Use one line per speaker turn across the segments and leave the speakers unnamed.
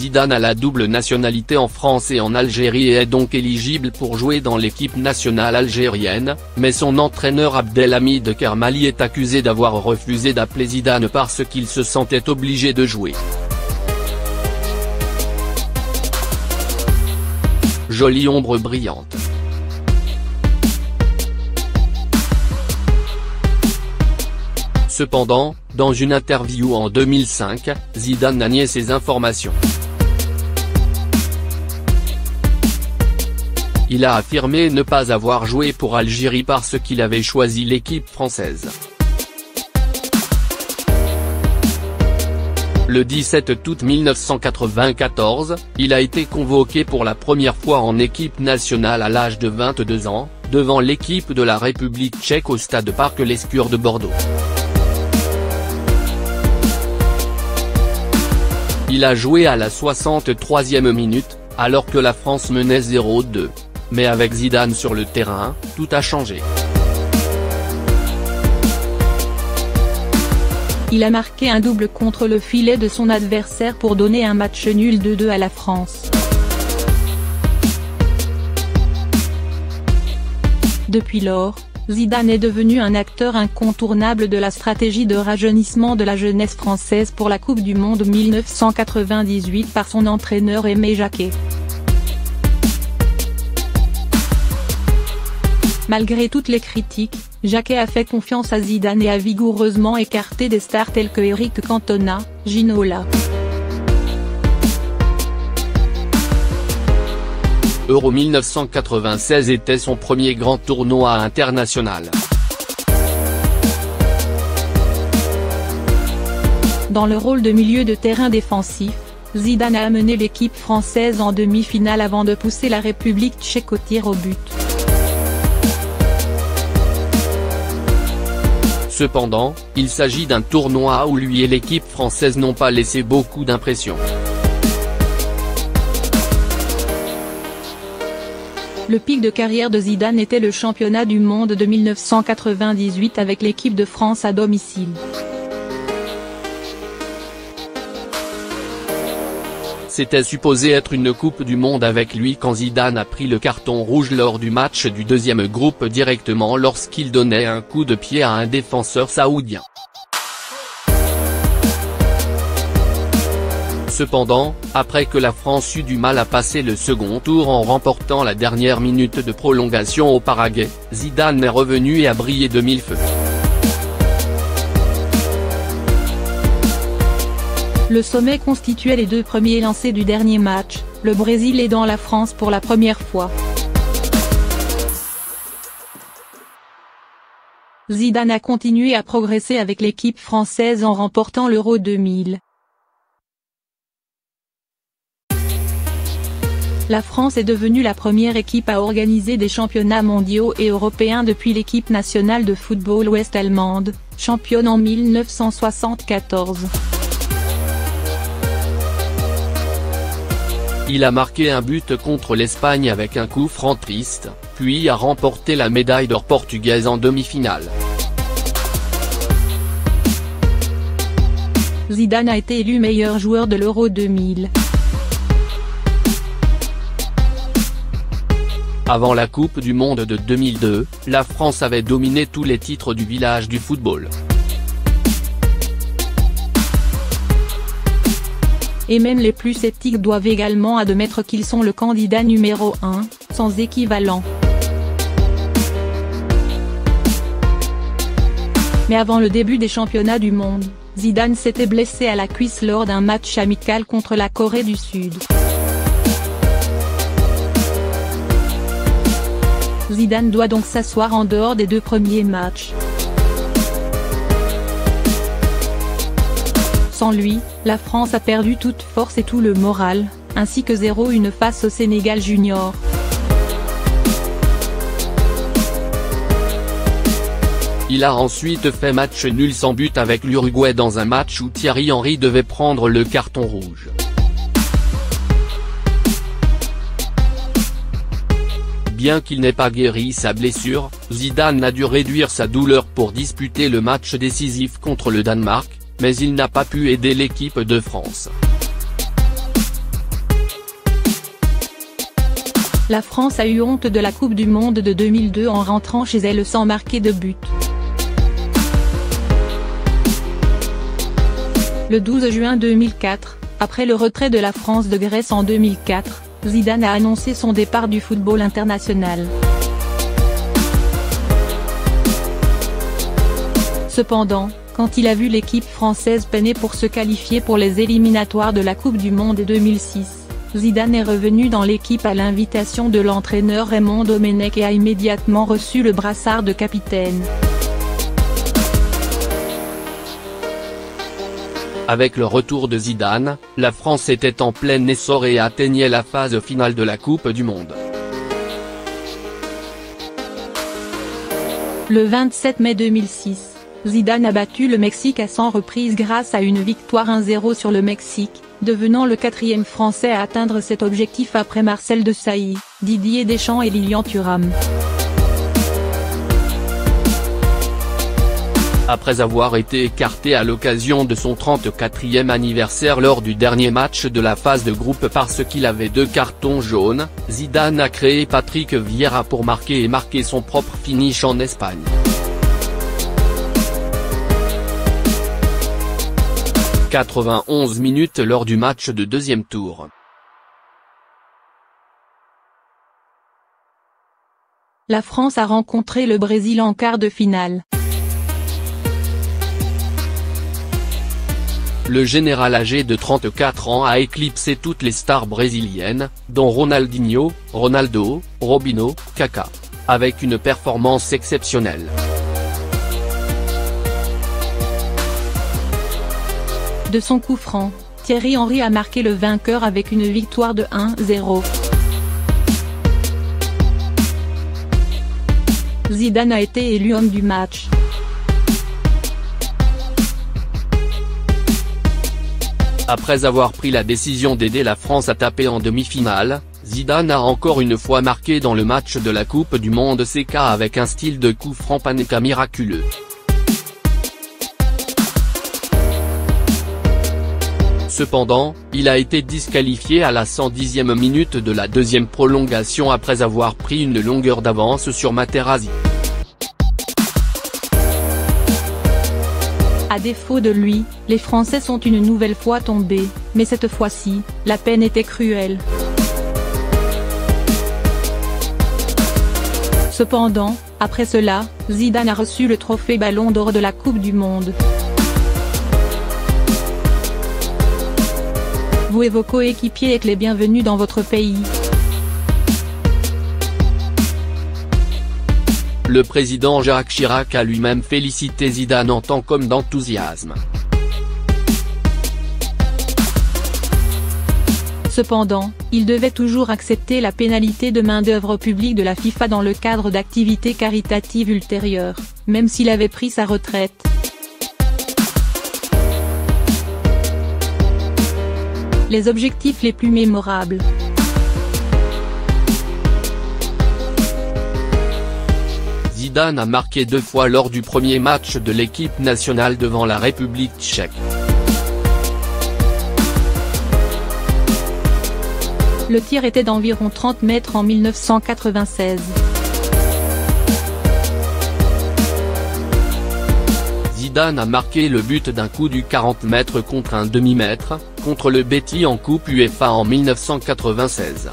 Zidane a la double nationalité en France et en Algérie et est donc éligible pour jouer dans l'équipe nationale algérienne, mais son entraîneur Abdelhamid Kermali est accusé d'avoir refusé d'appeler Zidane parce qu'il se sentait obligé de jouer. Jolie ombre brillante. Cependant, dans une interview en 2005, Zidane a nié ces informations. Il a affirmé ne pas avoir joué pour Algérie parce qu'il avait choisi l'équipe française. Le 17 août 1994, il a été convoqué pour la première fois en équipe nationale à l'âge de 22 ans, devant l'équipe de la République tchèque au stade Parc Lescure de Bordeaux. Il a joué à la 63e minute, alors que la France menait 0-2. Mais avec Zidane sur le terrain, tout a changé.
Il a marqué un double contre le filet de son adversaire pour donner un match nul 2-2 à la France. Depuis lors, Zidane est devenu un acteur incontournable de la stratégie de rajeunissement de la jeunesse française pour la Coupe du Monde 1998 par son entraîneur Aimé Jacquet. Malgré toutes les critiques, Jacquet a fait confiance à Zidane et a vigoureusement écarté des stars tels que Eric Cantona, Ginola.
Euro 1996 était son premier grand tournoi international.
Dans le rôle de milieu de terrain défensif, Zidane a amené l'équipe française en demi-finale avant de pousser la République tchèque au tir au but.
Cependant, il s'agit d'un tournoi où lui et l'équipe française n'ont pas laissé beaucoup d'impression.
Le pic de carrière de Zidane était le championnat du monde de 1998 avec l'équipe de France à domicile.
C'était supposé être une Coupe du Monde avec lui quand Zidane a pris le carton rouge lors du match du deuxième groupe directement lorsqu'il donnait un coup de pied à un défenseur saoudien. Cependant, après que la France eut du mal à passer le second tour en remportant la dernière minute de prolongation au Paraguay, Zidane est revenu et a brillé de mille feux.
Le sommet constituait les deux premiers lancers du dernier match, le Brésil aidant la France pour la première fois. Zidane a continué à progresser avec l'équipe française en remportant l'Euro 2000. La France est devenue la première équipe à organiser des championnats mondiaux et européens depuis l'équipe nationale de football ouest-allemande, championne en 1974.
Il a marqué un but contre l'Espagne avec un coup franc triste, puis a remporté la médaille d'or portugaise en demi-finale.
Zidane a été élu meilleur joueur de l'Euro 2000.
Avant la Coupe du Monde de 2002, la France avait dominé tous les titres du village du football.
Et même les plus sceptiques doivent également admettre qu'ils sont le candidat numéro 1, sans équivalent. Mais avant le début des championnats du monde, Zidane s'était blessé à la cuisse lors d'un match amical contre la Corée du Sud. Zidane doit donc s'asseoir en dehors des deux premiers matchs. Sans lui, la France a perdu toute force et tout le moral, ainsi que 0-1 face au Sénégal junior.
Il a ensuite fait match nul sans but avec l'Uruguay dans un match où Thierry Henry devait prendre le carton rouge. Bien qu'il n'ait pas guéri sa blessure, Zidane a dû réduire sa douleur pour disputer le match décisif contre le Danemark, mais il n'a pas pu aider l'équipe de France.
La France a eu honte de la Coupe du Monde de 2002 en rentrant chez elle sans marquer de but. Le 12 juin 2004, après le retrait de la France de Grèce en 2004, Zidane a annoncé son départ du football international. Cependant, quand il a vu l'équipe française peiner pour se qualifier pour les éliminatoires de la Coupe du Monde 2006, Zidane est revenu dans l'équipe à l'invitation de l'entraîneur Raymond Domenech et a immédiatement reçu le brassard de capitaine.
Avec le retour de Zidane, la France était en plein essor et atteignait la phase finale de la Coupe du Monde.
Le 27 mai 2006, Zidane a battu le Mexique à 100 reprises grâce à une victoire 1-0 sur le Mexique, devenant le 4e Français à atteindre cet objectif après Marcel Desailly, Didier Deschamps et Lilian Thuram.
Après avoir été écarté à l'occasion de son 34e anniversaire lors du dernier match de la phase de groupe parce qu'il avait 2 cartons jaunes, Zidane a créé Patrick Vieira pour marquer son propre finish en Espagne. « 91 minutes lors du match de deuxième tour.
La France a rencontré le Brésil en quart de finale.
Le général âgé de 34 ans a éclipsé toutes les stars brésiliennes, dont Ronaldinho, Ronaldo, Robinho, Kaká, avec une performance exceptionnelle.
De son coup franc, Thierry Henry a marqué le vainqueur avec une victoire de 1-0. Zidane a été élu homme du match.
Après avoir pris la décision d'aider la France à taper en demi-finale, Zidane a encore une fois marqué dans le match de la Coupe du Monde CK avec un style de coup franc Panenka miraculeux. Cependant, il a été disqualifié à la 110e minute de la deuxième prolongation après avoir pris une longueur d'avance sur Materazzi.
À défaut de lui, les Français sont une nouvelle fois tombés, mais cette fois-ci, la peine était cruelle. Cependant, après cela, Zidane a reçu le trophée Ballon d'Or de la Coupe du Monde. Vous et vos coéquipiers êtes les bienvenus dans votre pays.
Le président Jacques Chirac a lui-même félicité Zidane en tant qu'homme d'enthousiasme.
Cependant, il devait toujours accepter la pénalité de main-d'œuvre publique de la FIFA dans le cadre d'activités caritatives ultérieures, même s'il avait pris sa retraite. Les objectifs les plus mémorables.
Zidane a marqué 2 fois lors du premier match de l'équipe nationale devant la République tchèque.
Le tir était d'environ 30 mètres en 1996.
Zidane a marqué le but d'un coup du 40 mètres contre un demi-mètre, contre le Betis en Coupe UEFA en 1996.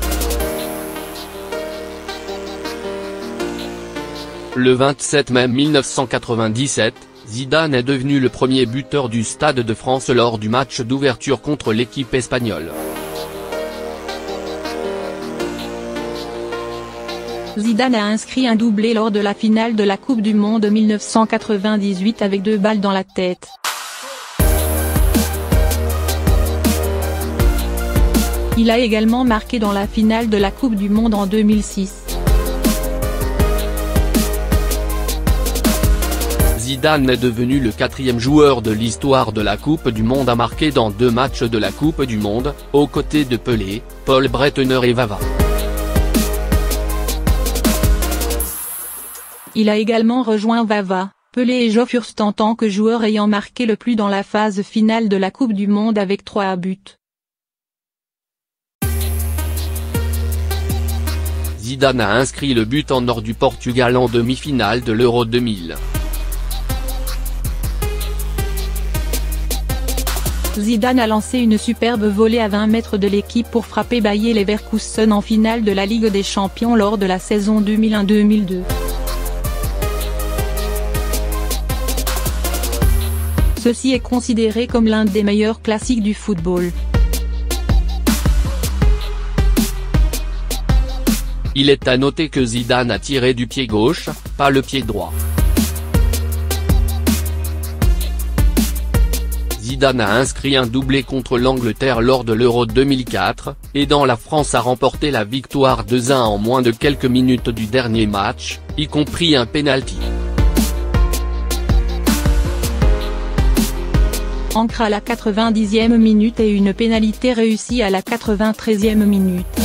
Le 27 mai 1997, Zidane est devenu le premier buteur du Stade de France lors du match d'ouverture contre l'équipe espagnole.
Zidane a inscrit un doublé lors de la finale de la Coupe du Monde 1998 avec 2 balles dans la tête. Il a également marqué dans la finale de la Coupe du Monde en 2006.
Zidane est devenu le 4e joueur de l'histoire de la Coupe du Monde à marquer dans 2 matchs de la Coupe du Monde, aux côtés de Pelé, Paul Breitner et Vava.
Il a également rejoint Vava, Pelé et Joe Furst en tant que joueur ayant marqué le plus dans la phase finale de la Coupe du Monde avec 3 buts.
Zidane a inscrit le but en or du Portugal en demi-finale de l'Euro 2000.
Zidane a lancé une superbe volée à 20 mètres de l'équipe pour frapper Bayer Leverkusen en finale de la Ligue des Champions lors de la saison 2001-2002. Ceci est considéré comme l'un des meilleurs classiques du football.
Il est à noter que Zidane a tiré du pied gauche, pas le pied droit. Zidane a inscrit un doublé contre l'Angleterre lors de l'Euro 2004, aidant la France à remporter la victoire 2-1 en moins de quelques minutes du dernier match, y compris un penalty.
Ancre à la 90e minute et une pénalité réussie à la 93e minute.